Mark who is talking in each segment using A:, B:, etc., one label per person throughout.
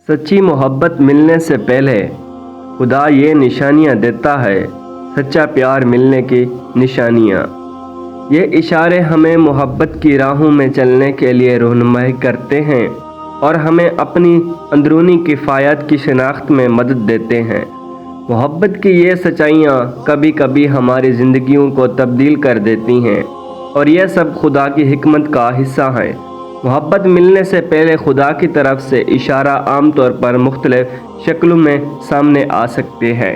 A: सच्ची मोहब्बत मिलने से पहले खुदा ये निशानियाँ देता है, सच्चा प्यार मिलने की निशानियाँ। ये इशारे हमें मोहब्बत की राहों में चलने के लिए रहनुमाई करते हैं और हमें अपनी अंदरूनी किफ़ायत की शनाख्त में मदद देते हैं। मोहब्बत की ये सच्चाइयाँ कभी कभी हमारी ज़िंदगियों को तब्दील कर देती हैं और यह सब खुदा की हिकमत का हिस्सा है। मोहब्बत मिलने से पहले खुदा की तरफ से इशारा आमतौर पर मुख्तलिफ शक्लों में सामने आ सकते हैं।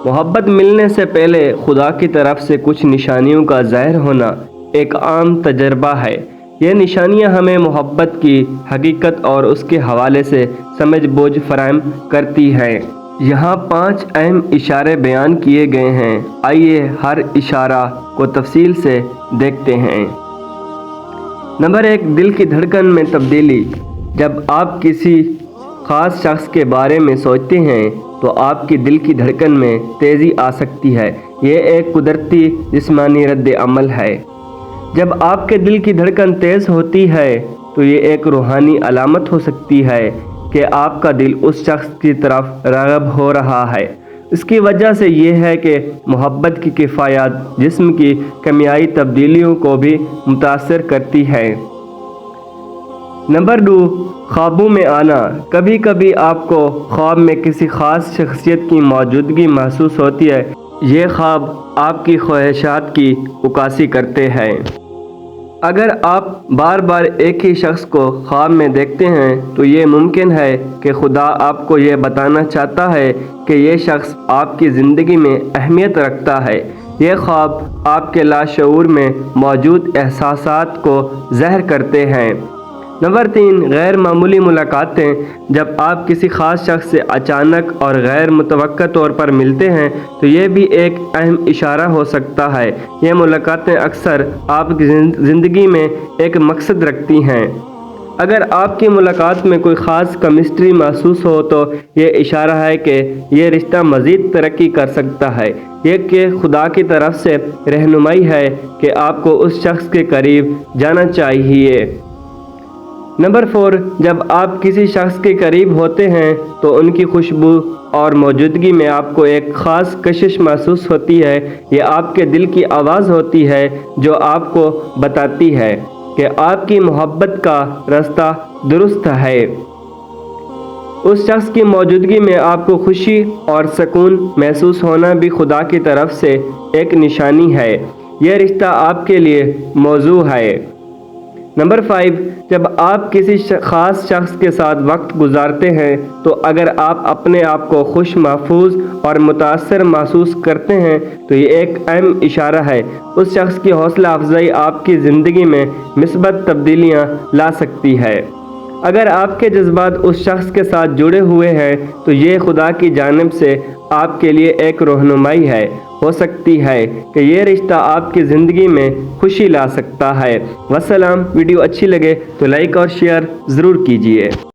A: मोहब्बत मिलने से पहले खुदा की तरफ से कुछ निशानियों का ज़ाहिर होना एक आम तजर्बा है। ये निशानियां हमें मोहब्बत की हकीकत और उसके हवाले से समझ बूझ फराहम करती हैं। यहाँ 5 अहम इशारे बयान किए गए हैं। आइए हर इशारा को तफसील से देखते हैं। नंबर 1, दिल की धड़कन में तब्दीली। जब आप किसी ख़ास शख्स के बारे में सोचते हैं तो आपकी दिल की धड़कन में तेज़ी आ सकती है। ये एक कुदरती जिस्मानी रद्द अमल है। जब आपके दिल की धड़कन तेज़ होती है तो ये एक रूहानी अलामत हो सकती है कि आपका दिल उस शख्स की तरफ राग़िब हो रहा है। इसकी वजह से ये है कि मोहब्बत की किफ़ायत जिस्म की केमियाई तब्दीलियों को भी मुतासर करती है। नंबर 2, ख्वाबों में आना। कभी कभी आपको ख्वाब में किसी ख़ास शख्सियत की मौजूदगी महसूस होती है। ये ख्वाब आपकी ख्वाहिशात की उकासी करते हैं। अगर आप बार बार एक ही शख्स को ख्वाब में देखते हैं तो ये मुमकिन है कि खुदा आपको ये बताना चाहता है कि ये शख्स आपकी ज़िंदगी में अहमियत रखता है। ये ख्वाब आपके लाशऊर में मौजूद एहसासात को ज़ाहिर करते हैं। नंबर 3, गैर मामूली मुलाकातें। जब आप किसी ख़ास शख्स से अचानक और गैर मुतवक्का तौर पर मिलते हैं तो ये भी एक अहम इशारा हो सकता है। ये मुलाकातें अक्सर आपकी ज़िंदगी में एक मकसद रखती हैं। अगर आपकी मुलाकात में कोई ख़ास केमिस्ट्री महसूस हो तो ये इशारा है कि ये रिश्ता मज़ीद तरक्की कर सकता है। ये कि खुदा की तरफ से रहनुमाई है कि आपको उस शख्स के करीब जाना चाहिए। नंबर 4, जब आप किसी शख्स के करीब होते हैं तो उनकी खुशबू और मौजूदगी में आपको एक ख़ास कशिश महसूस होती है। ये आपके दिल की आवाज़ होती है जो आपको बताती है कि आपकी मोहब्बत का रास्ता दुरुस्त है। उस शख्स की मौजूदगी में आपको खुशी और सुकून महसूस होना भी खुदा की तरफ से एक निशानी है। यह रिश्ता आपके लिए मौजू है। नंबर 5, जब आप किसी ख़ास शख्स के साथ वक्त गुजारते हैं तो अगर आप अपने आप को खुश, महफूज और मुतासर महसूस करते हैं तो ये एक अहम इशारा है। उस शख्स की हौसला अफजाई आपकी ज़िंदगी में मिस्बत तब्दीलियाँ ला सकती है। अगर आपके जज्बात उस शख्स के साथ जुड़े हुए हैं तो ये खुदा की जानिब से आपके लिए एक रहनुमाई है। हो सकती है कि ये रिश्ता आपकी ज़िंदगी में खुशी ला सकता है। वस्सलाम। वीडियो अच्छी लगे तो लाइक और शेयर ज़रूर कीजिए।